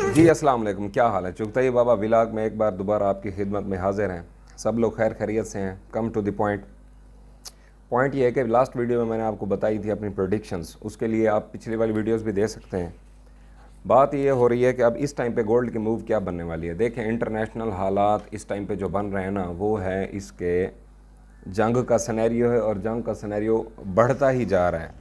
जी अस्सलाम वालेकुम, क्या हाल है। चुगताई बाबा व्लॉग में एक बार दोबारा आपकी खिदमत में हाजिर हैं। सब लोग खैर खैरियत से हैं। Come to the point. Point ये है कि लास्ट वीडियो में मैंने आपको बताई थी अपनी प्रेडिक्शंस, उसके लिए आप पिछली वाली वीडियोस भी दे सकते हैं। बात ये हो रही है कि अब इस टाइम पे गोल्ड की मूव क्या बनने वाली है। देखें, इंटरनेशनल हालात इस टाइम पे जो बन रहे हैं ना, वो है इसके जंग का सिनेरियो है, और जंग का सिनेरियो बढ़ता ही जा रहा है।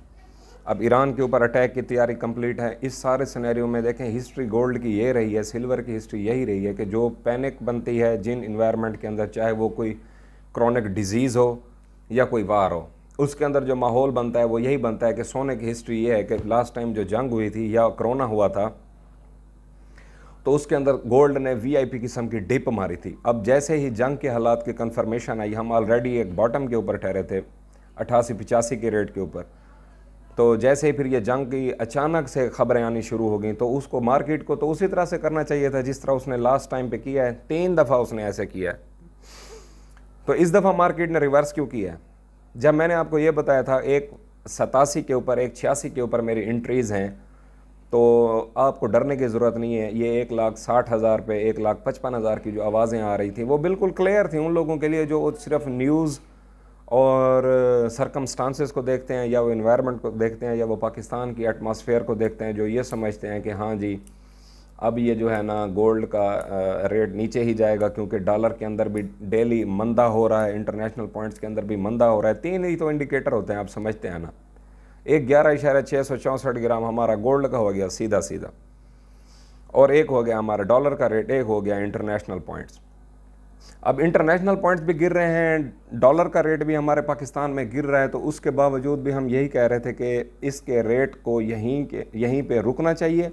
अब ईरान के ऊपर अटैक की तैयारी कंप्लीट है। इस सारे सिनेरियो में देखें, हिस्ट्री गोल्ड की ये रही है, सिल्वर की हिस्ट्री यही रही है कि जो पैनिक बनती है जिन इन्वायरमेंट के अंदर, चाहे वो कोई क्रॉनिक डिजीज़ हो या कोई वार हो, उसके अंदर जो माहौल बनता है वो यही बनता है कि सोने की हिस्ट्री ये है कि लास्ट टाइम जो जंग हुई थी या कोरोना हुआ था, तो उसके अंदर गोल्ड ने वीआईपी किस्म की डिप मारी थी। अब जैसे ही जंग के हालात की कंफर्मेशन आई, हम ऑलरेडी एक बॉटम के ऊपर ठहरे थे 88-85 के रेट के ऊपर। तो जैसे ही फिर ये जंग की अचानक से खबरें आनी शुरू हो गई, तो उसको मार्केट को तो उसी तरह से करना चाहिए था जिस तरह उसने लास्ट टाइम पे किया है। 3 दफ़ा उसने ऐसे किया है। तो इस दफ़ा मार्केट ने रिवर्स क्यों किया है? जब मैंने आपको ये बताया था एक 87 के ऊपर, एक 86 के ऊपर मेरी एंट्रीज़ हैं, तो आपको डरने की ज़रूरत नहीं है। ये 1,60,000 पे 1,55,000 की जो आवाज़ें आ रही थी वो बिल्कुल क्लियर थी उन लोगों के लिए जो सिर्फ न्यूज़ और सरकमस्टांसेस को देखते हैं, या वो इन्वायरमेंट को देखते हैं, या वो पाकिस्तान की एटमॉस्फेयर को देखते हैं, जो ये समझते हैं कि हाँ जी अब ये जो है ना गोल्ड का रेट नीचे ही जाएगा, क्योंकि डॉलर के अंदर भी डेली मंदा हो रहा है, इंटरनेशनल पॉइंट्स के अंदर भी मंदा हो रहा है। 3 ही तो इंडिकेटर होते हैं, आप समझते हैं ना। एक 11,664 ग्राम हमारा गोल्ड का हो गया सीधा सीधा, और एक हो गया हमारा डॉलर का रेट, एक हो गया इंटरनेशनल पॉइंट्स। अब इंटरनेशनल पॉइंट्स भी गिर रहे हैं, डॉलर का रेट भी हमारे पाकिस्तान में गिर रहा है, तो उसके बावजूद भी हम यही कह रहे थे कि इसके रेट को यहीं पे रुकना चाहिए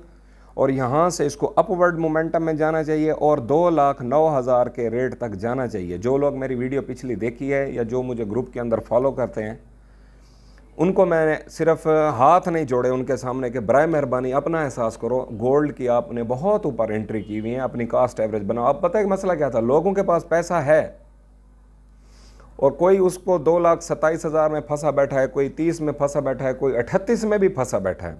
और यहाँ से इसको अपवर्ड मोमेंटम में जाना चाहिए और 2,09,000 के रेट तक जाना चाहिए। जो लोग मेरी वीडियो पिछली देखी है या जो मुझे ग्रुप के अंदर फॉलो करते हैं, उनको मैंने सिर्फ हाथ नहीं जोड़े उनके सामने कि बराए मेहरबानी अपना एहसास करो, गोल्ड की आपने बहुत ऊपर एंट्री की हुई है, अपनी कास्ट एवरेज बनाओ। अब पता है कि मसला क्या था, लोगों के पास पैसा है और कोई उसको 2,27,000 में फंसा बैठा है, कोई 30 में फंसा बैठा है, कोई 38 में भी फंसा बैठा है।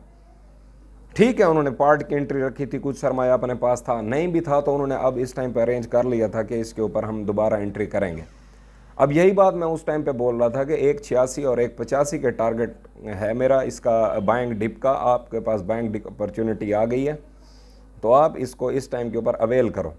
ठीक है, उन्होंने पार्ट की एंट्री रखी थी, कुछ सरमाया अपने पास था, नहीं भी था तो उन्होंने अब इस टाइम पर अरेंज कर लिया था कि इसके ऊपर हम दोबारा एंट्री करेंगे। अब यही बात मैं उस टाइम पे बोल रहा था कि 1,86 और 1,85 के टारगेट है मेरा इसका बाइंग डिप का। आपके पास बाइंग डिप अपॉर्चुनिटी आ गई है तो आप इसको इस टाइम के ऊपर अवेल करो।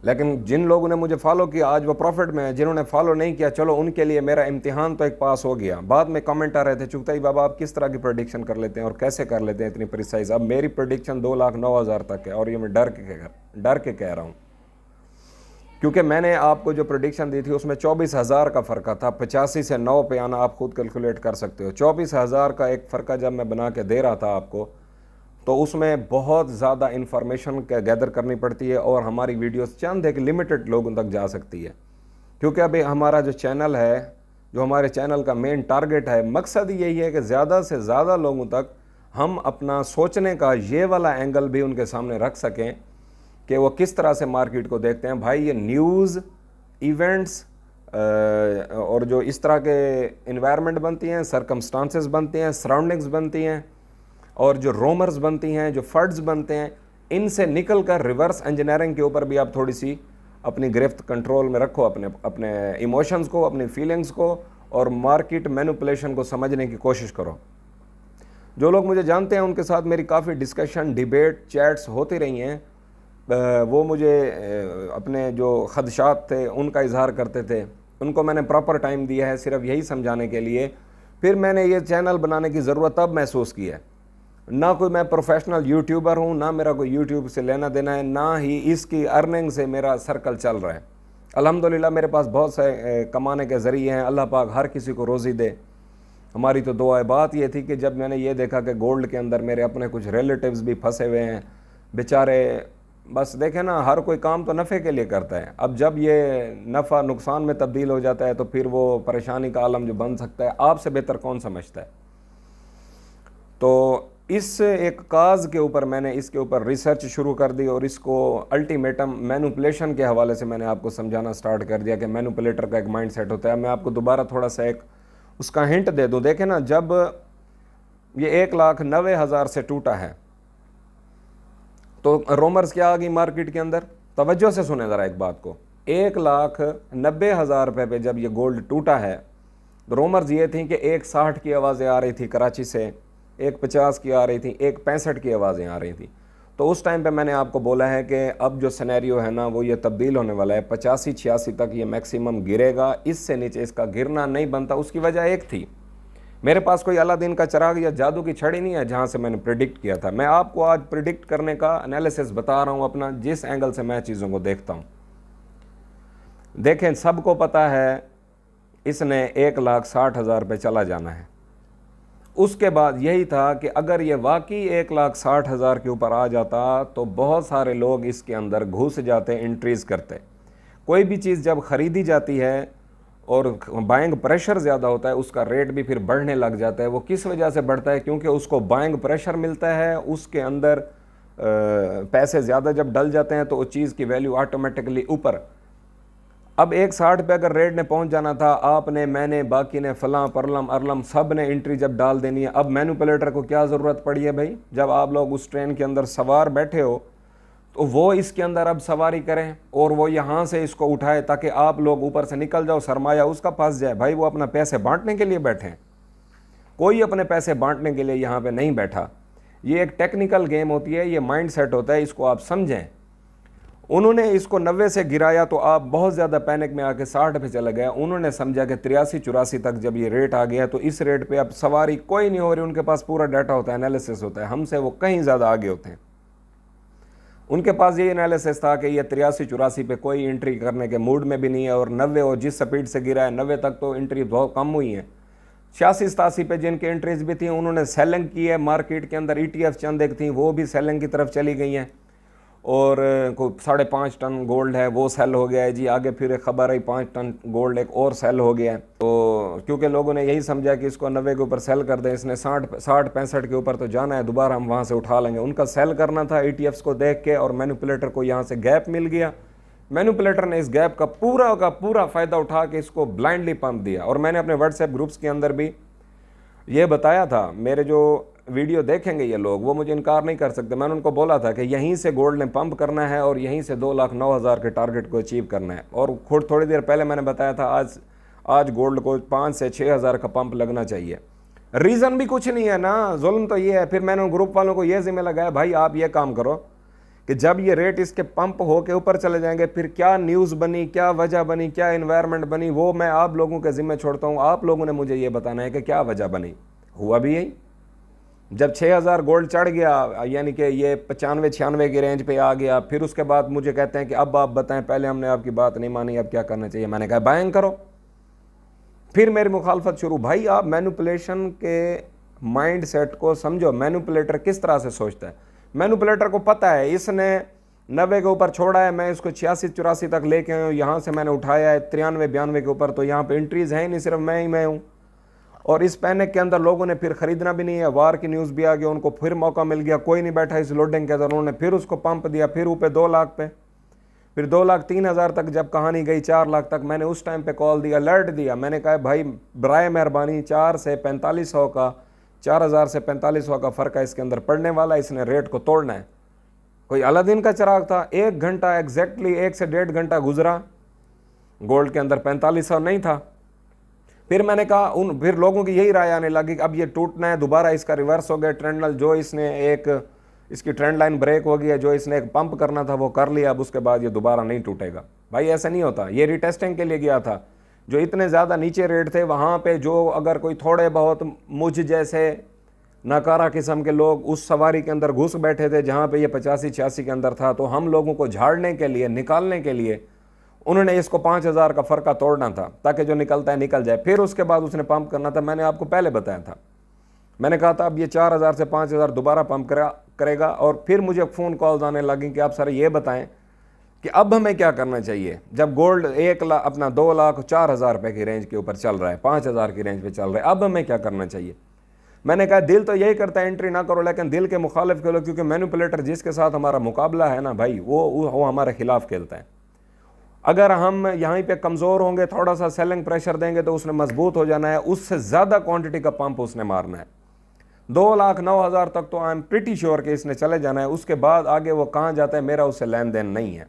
लेकिन जिन लोगों ने मुझे फॉलो किया आज वो प्रॉफिट में है, जिन्होंने फॉलो नहीं किया चलो उनके लिए मेरा इम्तिहान तो एक पास हो गया। बाद में कमेंट आ रहे थे, चुगताई बाबा आप किस तरह की प्रेडिक्शन कर लेते हैं और कैसे कर लेते हैं इतनी प्रिसाइज। अब मेरी प्रेडिक्शन 2,09,000 तक है और ये मैं डर के कह रहा हूँ, क्योंकि मैंने आपको जो प्रेडिक्शन दी थी उसमें 24,000 का फ़र्क था। 85 से 9 पे आना आप खुद कैलकुलेट कर सकते हो। 24,000 का एक फ़र्क जब मैं बना के दे रहा था आपको, तो उसमें बहुत ज़्यादा इन्फॉर्मेशन गैदर करनी पड़ती है और हमारी वीडियोस चंद एक लिमिटेड लोगों तक जा सकती है। क्योंकि अभी हमारा जो चैनल है, जो हमारे चैनल का मेन टारगेट है, मकसद यही है कि ज़्यादा से ज़्यादा लोगों तक हम अपना सोचने का ये वाला एंगल भी उनके सामने रख सकें कि वो किस तरह से मार्केट को देखते हैं। भाई ये न्यूज़, इवेंट्स और जो इस तरह के इन्वायरमेंट बनती हैं, सरकमस्टांसेस बनते हैं, सराउंडिंग्स बनती हैं और जो रोमर्स बनती हैं, जो फर्ड्स बनते हैं, इनसे निकल कर रिवर्स इंजीनियरिंग के ऊपर भी आप थोड़ी सी अपनी गिरफ्त कंट्रोल में रखो, अपने इमोशंस को, अपनी फीलिंग्स को और मार्केट मैनिपुलेशन को समझने की कोशिश करो। जो लोग मुझे जानते हैं उनके साथ मेरी काफ़ी डिस्कशन, डिबेट, चैट्स होती रही हैं। वो मुझे अपने जो खदशात थे उनका इजहार करते थे, उनको मैंने प्रॉपर टाइम दिया है सिर्फ यही समझाने के लिए। फिर मैंने ये चैनल बनाने की ज़रूरत तब महसूस की है। ना कोई मैं प्रोफेशनल यूट्यूबर हूँ, ना मेरा कोई यूट्यूब से लेना देना है, ना ही इसकी अर्निंग से मेरा सर्कल चल रहा है। अल्हम्दुलिल्लाह मेरे पास बहुत से कमाने के ज़रिए हैं, अल्लाह पाक हर किसी को रोज़ी दे, हमारी तो दुआ है। बात ये थी कि जब मैंने ये देखा कि गोल्ड के अंदर मेरे अपने कुछ रिलेटिव्स भी फंसे हुए हैं बेचारे, बस देखें ना, हर कोई काम तो नफ़े के लिए करता है। अब जब ये नफ़ा नुकसान में तब्दील हो जाता है तो फिर वो परेशानी का आलम जो बन सकता है, आपसे बेहतर कौन समझता है। तो इस एक काज के ऊपर मैंने इसके ऊपर रिसर्च शुरू कर दी और इसको अल्टीमेटम मैनिपुलेशन के हवाले से मैंने आपको समझाना स्टार्ट कर दिया कि मैनिपुलेटर का एक माइंड सेट होता है। मैं आपको दोबारा थोड़ा सा एक उसका हिंट दे दूँ। देखें ना, जब ये 1,90,000 से टूटा है तो रोमर्स क्या आ गई मार्केट के अंदर, तवज्जो से सुने ज़रा एक बात को, 1,90,000 रुपये पे जब ये गोल्ड टूटा है तो रोमर्स ये थी कि 1,60 की आवाज़ें आ रही थी कराची से, 1,50 की आ रही थी, 1,65 की आवाज़ें आ रही थी। तो उस टाइम पे मैंने आपको बोला है कि अब जो सिनेरियो है ना वो ये तब्दील होने वाला है, 85-86 तक ये मैक्सिमम गिरेगा, इससे नीचे इसका गिरना नहीं बनता। उसकी वजह एक थी, मेरे पास कोई अलादीन का चिराग या जादू की छड़ी नहीं है जहाँ से मैंने प्रिडिक्ट किया था। मैं आपको आज प्रिडिक्ट करने का एनालिसिस बता रहा हूँ अपना, जिस एंगल से मैं चीज़ों को देखता हूँ। देखें, सबको पता है इसने 1,60,000 रुपये चला जाना है। उसके बाद यही था कि अगर ये वाकई 1,60,000 के ऊपर आ जाता तो बहुत सारे लोग इसके अंदर घुस जाते, इंट्रीज करते। कोई भी चीज़ जब ख़रीदी जाती है और बाइंग प्रेशर ज़्यादा होता है, उसका रेट भी फिर बढ़ने लग जाता है। वो किस वजह से बढ़ता है? क्योंकि उसको बाइंग प्रेशर मिलता है, उसके अंदर पैसे ज़्यादा जब डल जाते हैं तो उस चीज़ की वैल्यू ऑटोमेटिकली ऊपर। अब 1,60 पे अगर रेट ने पहुंच जाना था, आपने, मैंने, बाकी ने, फलां परलम अरलम सब ने एंट्री जब डाल देनी है। अब मैनिपुलेटर को क्या ज़रूरत पड़ी है भाई? जब आप लोग उस ट्रेन के अंदर सवार बैठे हो तो वो इसके अंदर अब सवारी करें और वो यहाँ से इसको उठाए ताकि आप लोग ऊपर से निकल जाओ, सरमाया उसका फंस जाए। भाई वो अपना पैसे बांटने के लिए बैठे हैं, कोई अपने पैसे बांटने के लिए यहाँ पे नहीं बैठा। ये एक टेक्निकल गेम होती है, ये माइंड सेट होता है, इसको आप समझें। उन्होंने इसको 90 से गिराया तो आप बहुत ज़्यादा पैनिक में आके 60 पे चले गए। उन्होंने समझा कि 83-84 तक जब ये रेट आ गया तो इस रेट पे अब सवारी कोई नहीं हो रही। उनके पास पूरा डाटा होता है, एनालिसिस होता है, हमसे वो कहीं ज़्यादा आगे होते हैं। उनके पास ये एनालिसिस था कि ये 83-84 पे कोई एंट्री करने के मूड में भी नहीं है और 90 और जिस स्पीड से गिरा है 90 तक तो एंट्री बहुत कम हुई है। 86-87 पे जिनकी एंट्रीज भी थी उन्होंने सेलिंग की है मार्केट के अंदर। ETF चंद एक थी वो भी सेलिंग की तरफ चली गई हैं और कोई 5.5 टन गोल्ड है वो सेल हो गया है जी। आगे फिर एक खबर आई 5 टन गोल्ड एक और सेल हो गया है। तो क्योंकि लोगों ने यही समझा कि इसको 90 के ऊपर सेल कर दें, इसने 60-65 के ऊपर तो जाना है, दोबारा हम वहाँ से उठा लेंगे। उनका सेल करना था ETFs को देख के और मैनिपुलेटर को यहाँ से गैप मिल गया। मैनिपुलेटर ने इस गैप का पूरा फ़ायदा उठा के इसको ब्लाइंडली पंप दिया। और मैंने अपने व्हाट्सएप ग्रुप्स के अंदर भी ये बताया था, मेरे जो वीडियो देखेंगे ये लोग वो मुझे इनकार नहीं कर सकते, मैंने उनको बोला था कि यहीं से गोल्ड ने पंप करना है और यहीं से 2,09,000 के टारगेट को अचीव करना है। और खुद थोड़ी देर पहले मैंने बताया था आज गोल्ड को 5 से 6,000 का पंप लगना चाहिए। रीज़न भी कुछ नहीं है ना, जुल्म तो ये है। फिर मैंने ग्रुप वालों को ये जिम्मे लगाया, भाई आप ये काम करो कि जब ये रेट इसके पंप हो के ऊपर चले जाएंगे फिर क्या न्यूज़ बनी, क्या वजह बनी, क्या इन्वायरमेंट बनी, वो मैं आप लोगों के ज़िम्मे छोड़ता हूँ। आप लोगों ने मुझे ये बताना है कि क्या वजह बनी। हुआ भी यही, जब 6,000 गोल्ड चढ़ गया यानी कि ये 95-96 की रेंज पे आ गया, फिर उसके बाद मुझे कहते हैं कि अब आप बताएं, पहले हमने आपकी बात नहीं मानी, अब क्या करना चाहिए। मैंने कहा बाइंग करो। फिर मेरी मुखालफत शुरू। भाई आप मैनिपुलेशन के माइंड सेट को समझो, मैनिपुलेटर किस तरह से सोचता है। मैनिपुलेटर को पता है इसने 90 के ऊपर छोड़ा है, मैं इसको 86-84 तक लेके आया हूँ, यहाँ से मैंने उठाया है 93-92 के ऊपर, तो यहाँ पे एंट्रीज है ही नहीं, सिर्फ मैं हूँ। और इस पैनिक के अंदर लोगों ने फिर ख़रीदना भी नहीं है, वार की न्यूज़ भी आ गया, उनको फिर मौका मिल गया, कोई नहीं बैठा इस लोडिंग के अंदर, उन्होंने फिर उसको पंप दिया, फिर ऊपर 2 लाख पे, फिर 2,03,000 तक जब कहानी गई 4 लाख तक। मैंने उस टाइम पे कॉल दिया, अलर्ट दिया, मैंने कहा भाई बराए मेहरबानी 4 से 4500 का, 4,000 से 4500 का फ़र्क है इसके अंदर पड़ने वाला, इसने रेट को तोड़ना है। कोई अलादीन का चिराग था। 1 घंटा एग्जैक्टली 1 से 1.5 घंटा गुजरा, गोल्ड के अंदर 4500 नहीं था। फिर मैंने कहा फिर लोगों की यही राय आने लगी कि अब ये टूटना है, दोबारा इसका रिवर्स हो गया ट्रेंड लाइन, जो इसने इसकी ट्रेंड लाइन ब्रेक हो गई है, जो इसने एक पंप करना था वो कर लिया, अब उसके बाद ये दोबारा नहीं टूटेगा। भाई ऐसा नहीं होता, ये रिटेस्टिंग के लिए गया था। जो इतने ज़्यादा नीचे रेट थे वहाँ पे जो अगर कोई थोड़े बहुत मुझ जैसे नाकारा किस्म के लोग उस सवारी के अंदर घुस बैठे थे जहाँ पे ये 85-86 के अंदर था, तो हम लोगों को झाड़ने के लिए, निकालने के लिए उन्होंने इसको 5,000 का फ़र्क तोड़ना था ताकि जो निकलता है निकल जाए। फिर उसके बाद उसने पंप करना था। मैंने आपको पहले बताया था, मैंने कहा था अब ये 4,000 से 5,000 दोबारा पंप करेगा। और फिर मुझे फ़ोन कॉल्स आने लगी कि आप सर ये बताएं कि अब हमें क्या करना चाहिए जब गोल्ड 2,04,000 रुपये की रेंज के ऊपर चल रहा है, 5,000 की रेंज पे चल रहा है, अब हमें क्या करना चाहिए। मैंने कहा दिल तो यही करता है एंट्री ना करो, लेकिन दिल के मुखालिफ खेलो, क्योंकि मैनिपुलेटर जिसके साथ हमारा मुकाबला है ना भाई, वो हमारे खिलाफ खेलता है। अगर हम यहाँ पे कमज़ोर होंगे, थोड़ा सा सेलिंग प्रेशर देंगे तो उसने मजबूत हो जाना है, उससे ज़्यादा क्वांटिटी का पंप उसने मारना है। 2,09,000 तक तो आई एम प्रिटी श्योर कि इसने चले जाना है। उसके बाद आगे वो कहाँ जाता है मेरा उससे लेन देन नहीं है।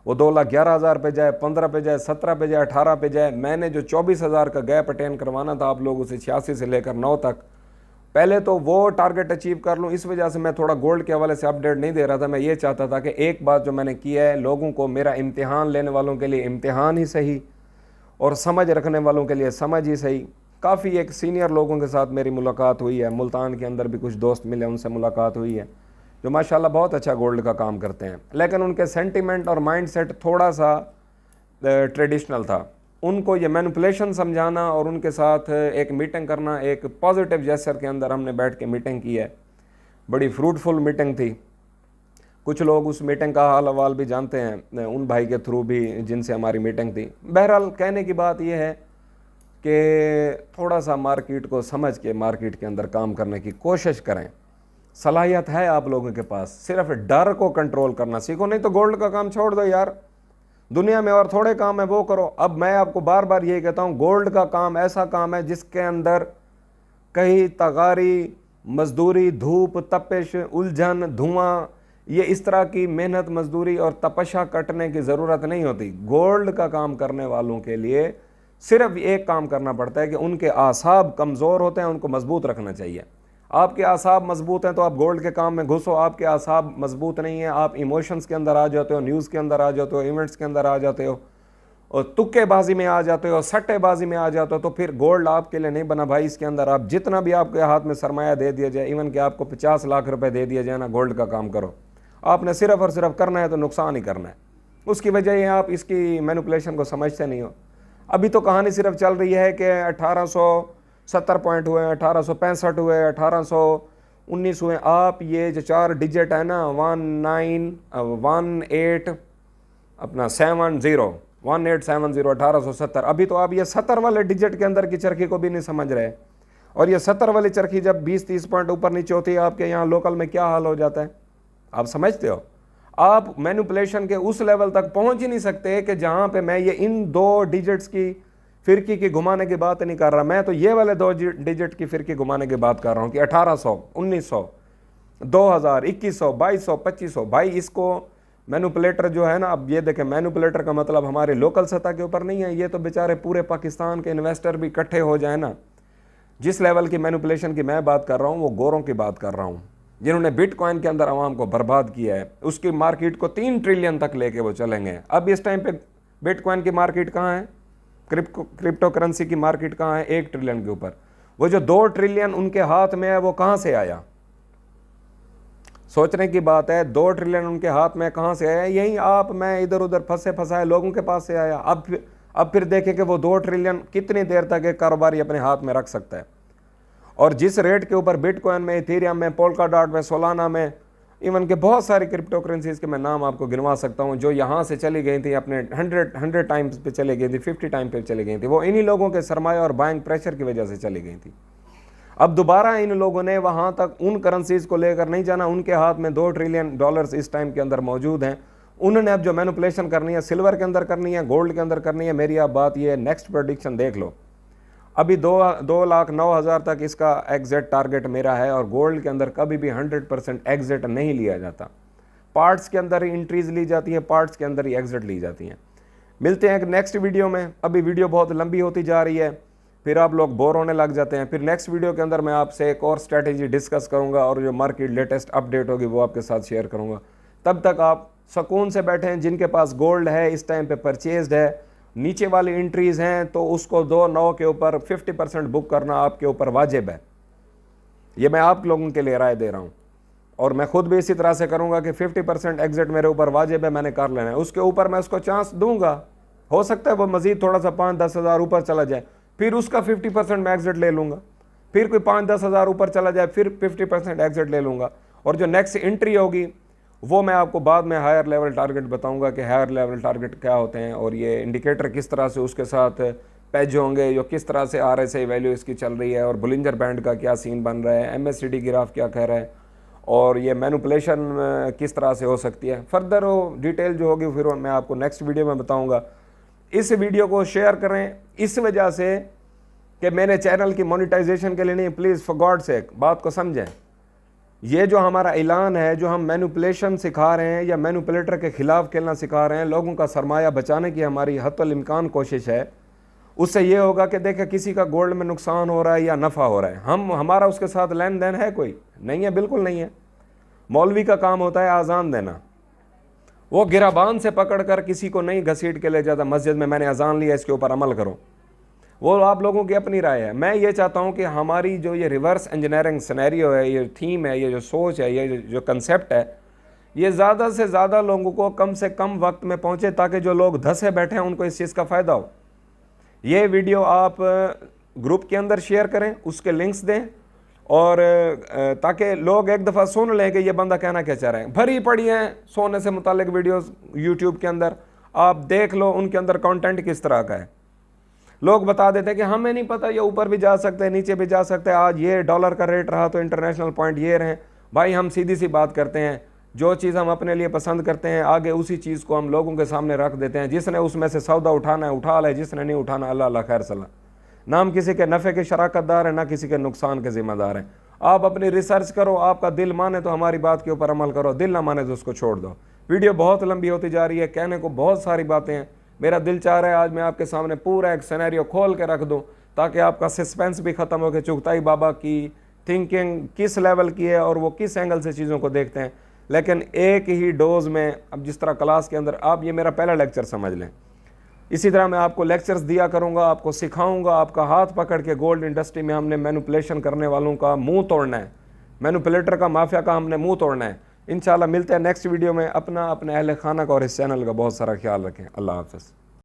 वो 2,11,000 पे जाए, 15 पे जाए, 17 पे जाए, 18 पे जाए, मैंने जो 24,000 का गैप अटेन करवाना था आप लोगों से 86 से लेकर 9 तक, पहले तो वो टारगेट अचीव कर लूँ। इस वजह से मैं थोड़ा गोल्ड के हवाले से अपडेट नहीं दे रहा था। मैं ये चाहता था कि एक बात जो मैंने की है, लोगों को मेरा इम्तिहान लेने वालों के लिए इम्तिहान ही सही और समझ रखने वालों के लिए समझ ही सही। काफ़ी एक सीनियर लोगों के साथ मेरी मुलाकात हुई है, मुल्तान के अंदर भी कुछ दोस्त मिले, उनसे मुलाकात हुई है जो माशाल्लाह बहुत अच्छा गोल्ड का काम करते हैं, लेकिन उनके सेंटिमेंट और माइंडसेट थोड़ा सा ट्रेडिशनल था। उनको ये मैनिपुलेशन समझाना और उनके साथ एक मीटिंग करना, एक पॉजिटिव जेस्चर के अंदर हमने बैठ के मीटिंग की है। बड़ी फ्रूटफुल मीटिंग थी। कुछ लोग उस मीटिंग का हाल अहवाल भी जानते हैं उन भाई के थ्रू भी जिनसे हमारी मीटिंग थी। बहरहाल कहने की बात यह है कि थोड़ा सा मार्केट को समझ के मार्केट के अंदर काम करने की कोशिश करें। सलाहियत है आप लोगों के पास, सिर्फ डर को कंट्रोल करना सीखो, नहीं तो गोल्ड का काम छोड़ दो यार। दुनिया में और थोड़े काम है वो करो। अब मैं आपको बार बार यही कहता हूँ, गोल्ड का काम ऐसा काम है जिसके अंदर कहीं तगारी, मजदूरी, धूप, तपिश, उलझन, धुआं, ये इस तरह की मेहनत, मजदूरी और तपस्या कटने की ज़रूरत नहीं होती। गोल्ड का काम करने वालों के लिए सिर्फ एक काम करना पड़ता है कि उनके आसाब कमज़ोर होते हैं, उनको मजबूत रखना चाहिए। आपके आसाब मजबूत हैं तो आप गोल्ड के काम में घुसो। आपके आसाब मजबूत नहीं है, आप इमोशंस के अंदर आ जाते हो, न्यूज़ के अंदर आ जाते हो, इवेंट्स के अंदर आ जाते हो और तुक्केबाजी में आ जाते हो, सट्टेबाजी में आ जाते हो, तो फिर गोल्ड आपके लिए नहीं बना भाई। इसके अंदर आप जितना भी आपके हाथ में सरमाया दे दिया जाए, इवन कि आपको 50 लाख रुपए दे दिया जाए ना, गोल्ड का काम करो। आपने सिर्फ और सिर्फ करना है तो नुकसान ही करना है। उसकी वजह ये आप इसकी मैनिपुलेशन को समझते नहीं हो। अभी तो कहानी सिर्फ चल रही है कि 1870 पॉइंट हुए, 1865 हुए, 1819 हुए। आप ये जो 4 डिजिट है ना, 1918 अपना 70 1870 1870, अभी तो आप ये 70 वाले डिजिट के अंदर की चरखी को भी नहीं समझ रहे। और ये 70 वाली चरखी जब 20-30 पॉइंट ऊपर नीचे होती है, आपके यहाँ लोकल में क्या हाल हो जाता है आप समझते हो। आप मैनिपुलेशन के उस लेवल तक पहुंच ही नहीं सकते कि जहां पे मैं ये इन 2 डिजिट्स की फिरकी की घुमाने की बात नहीं कर रहा। मैं तो ये वाले 2 डिजिट की फिरकी घुमाने की बात कर रहा हूं कि 1800, 1900, 2000, 2100, 2200, 2500। भाई इसको मैनिपुलेटर जो है ना, अब ये देखें, मैनिपुलेटर का मतलब हमारे लोकल सतह के ऊपर नहीं है, ये तो बेचारे पूरे पाकिस्तान के इन्वेस्टर भी इकट्ठे हो जाए ना। जिस लेवल की मैनिपुलेशन की मैं बात कर रहा हूँ वो गोरों की बात कर रहा हूँ, जिन्होंने बिटकॉइन के अंदर आवाम को बर्बाद किया है। उसकी मार्केट को 3 ट्रिलियन तक लेके वो चलेंगे। अब इस टाइम पे बिटकॉइन की मार्केट कहाँ है, क्रिप्टो करेंसी की मार्केट कहाँ है, 1 ट्रिलियन के ऊपर। वो जो 2 ट्रिलियन उनके हाथ में है वो कहाँ से आया, सोचने की बात है। 2 ट्रिलियन उनके हाथ में कहाँ से आया, यही आप मैं इधर उधर फंसे फंसाए लोगों के पास से आया। अब फिर देखें कि वो 2 ट्रिलियन कितनी देर तक एक कारोबारी अपने हाथ में रख सकता है। और जिस रेट के ऊपर बिटकॉइन में, इथेरियम में, पोल्काडॉट में, सोलाना में, इवन के बहुत सारी क्रिप्टो करेंसीज के मैं नाम आपको गिनवा सकता हूं, जो यहाँ से चली गई थी अपने 100 टाइम्स पे चली गई थी, 50 टाइम पे चली गई थी। वो इन्हीं लोगों के सरमाया और बाइंग प्रेशर की वजह से चली गई थी। अब दोबारा इन लोगों ने वहाँ तक उन करेंसीज को लेकर नहीं जाना। उनके हाथ में 2 ट्रिलियन डॉलर्स इस टाइम के अंदर मौजूद हैं। उन्होंने अब जो मैनिपुलेशन करनी है सिल्वर के अंदर करनी है, गोल्ड के अंदर करनी है। मेरी आप बात ये है, नेक्स्ट प्रेडिक्शन देख लो। अभी 2,09,000 तक इसका एग्जिट टारगेट मेरा है। और गोल्ड के अंदर कभी भी 100% एग्जिट नहीं लिया जाता। पार्ट्स के अंदर ही इंट्रीज ली जाती है, पार्ट्स के अंदर ही एग्जिट ली जाती हैं। मिलते हैं नेक्स्ट वीडियो में। अभी वीडियो बहुत लंबी होती जा रही है, फिर आप लोग बोर होने लग जाते हैं। फिर नेक्स्ट वीडियो के अंदर मैं आपसे एक और स्ट्रैटेजी डिस्कस करूंगा और जो मार्केट लेटेस्ट अपडेट होगी वो आपके साथ शेयर करूंगा। तब तक आप सुकून से बैठें। जिनके पास गोल्ड है इस टाइम पे परचेज्ड है, नीचे वाली एंट्रीज हैं तो उसको 2,9 के ऊपर 50% बुक करना आपके ऊपर वाजिब है। ये मैं आप लोगों के लिए राय दे रहा हूँ और मैं खुद भी इसी तरह से करूँगा कि 50% एग्जिट मेरे ऊपर वाजिब है, मैंने कर लेना है। उसके ऊपर मैं उसको चांस दूंगा, हो सकता है वो मजीद थोड़ा सा 5-10 हज़ार ऊपर चला जाए, फिर उसका 50% मैं एग्जिट ले लूँगा। फिर कोई 5-10 हज़ार ऊपर चला जाए, फिर 50% एग्जिट ले लूँगा। और जो नेक्स्ट एंट्री होगी वो मैं आपको बाद में हायर लेवल टारगेट बताऊंगा कि हायर लेवल टारगेट क्या होते हैं और ये इंडिकेटर किस तरह से उसके साथ पैज होंगे, जो किस तरह से RSI वैल्यू इसकी चल रही है और बुलिंजर बैंड का क्या सीन बन रहा है, MACD ग्राफ क्या कह रहा है और ये मैनिपुलेशन किस तरह से हो सकती है। फर्दर वो डिटेल जो होगी फिर मैं आपको नेक्स्ट वीडियो में बताऊँगा। इस वीडियो को शेयर करें इस वजह से कि मेरे चैनल की मोनेटाइजेशन के लिए नहीं, प्लीज़ फॉर गॉड सेक बात को समझें। ये जो हमारा ऐलान है, जो हम मैनिपुलेशन सिखा रहे हैं या मैनिपुलेटर के ख़िलाफ़ खेलना सिखा रहे हैं, लोगों का सरमाया बचाने की हमारी हत्तुल इम्कान कोशिश है, उससे ये होगा कि देखें किसी का गोल्ड में नुकसान हो रहा है या नफ़ा हो रहा है, हमारा उसके साथ लेन देन है कोई नहीं है, बिल्कुल नहीं है। मौलवी का काम होता है आज़ान देना, वो गिराबान से पकड़ कर किसी को नहीं घसीट के ले जाता मस्जिद में, मैंने अजान लिया इसके ऊपर अमल करो। वो आप लोगों की अपनी राय है। मैं ये चाहता हूँ कि हमारी जो ये रिवर्स इंजीनियरिंग सिनेरियो है, ये थीम है, ये जो सोच है, ये जो कंसेप्ट है, ये ज़्यादा से ज़्यादा लोगों को कम से कम वक्त में पहुँचे, ताकि जो लोग धंसे बैठे हैं उनको इस चीज़ का फ़ायदा हो। ये वीडियो आप ग्रुप के अंदर शेयर करें, उसके लिंक्स दें, और ताकि लोग एक दफ़ा सुन लें कि ये बंदा कहना क्या चाह रहे हैं। भरी पड़ी हैं सोने से मुतालिक वीडियोस यूट्यूब के अंदर, आप देख लो उनके अंदर कंटेंट किस तरह का है। लोग बता देते हैं कि हमें नहीं पता, ये ऊपर भी जा सकते हैं, नीचे भी जा सकते हैं, आज ये डॉलर का रेट रहा तो इंटरनेशनल पॉइंट ये रहे। भाई हम सीधी सी बात करते हैं, जो चीज़ हम अपने लिए पसंद करते हैं आगे उसी चीज़ को हम लोगों के सामने रख देते हैं। जिसने उसमें से सौदा उठाना है उठा ले, जिसने नहीं उठाना अल्लाह अल्लाह खैर सलाह। ना हम किसी के नफ़े के शराकतदार हैं, ना किसी के नुकसान के ज़िम्मेदार हैं। आप अपनी रिसर्च करो, आपका दिल माने तो हमारी बात के ऊपर अमल करो, दिल ना माने तो उसको छोड़ दो। वीडियो बहुत लंबी होती जा रही है, कहने को बहुत सारी बातें हैं। मेरा दिल चाह रहा है आज मैं आपके सामने पूरा एक सिनेरियो खोल के रख दूं, ताकि आपका सस्पेंस भी ख़त्म हो कि चुगताई बाबा की थिंकिंग किस लेवल की है और वो किस एंगल से चीज़ों को देखते हैं। लेकिन एक ही डोज में, अब जिस तरह क्लास के अंदर, आप ये मेरा पहला लेक्चर समझ लें, इसी तरह मैं आपको लेक्चर्स दिया करूंगा, आपको सिखाऊंगा, आपका हाथ पकड़ के गोल्ड इंडस्ट्री में हमने मैनिपुलेशन करने वालों का मुंह तोड़ना है, मैनिपुलेटर का, माफिया का हमने मुंह तोड़ना है। इंशाल्लाह मिलते हैं नेक्स्ट वीडियो में। अपने अहले खाना का और इस चैनल का बहुत सारा ख्याल रखें। अल्लाह हाफ़िज़।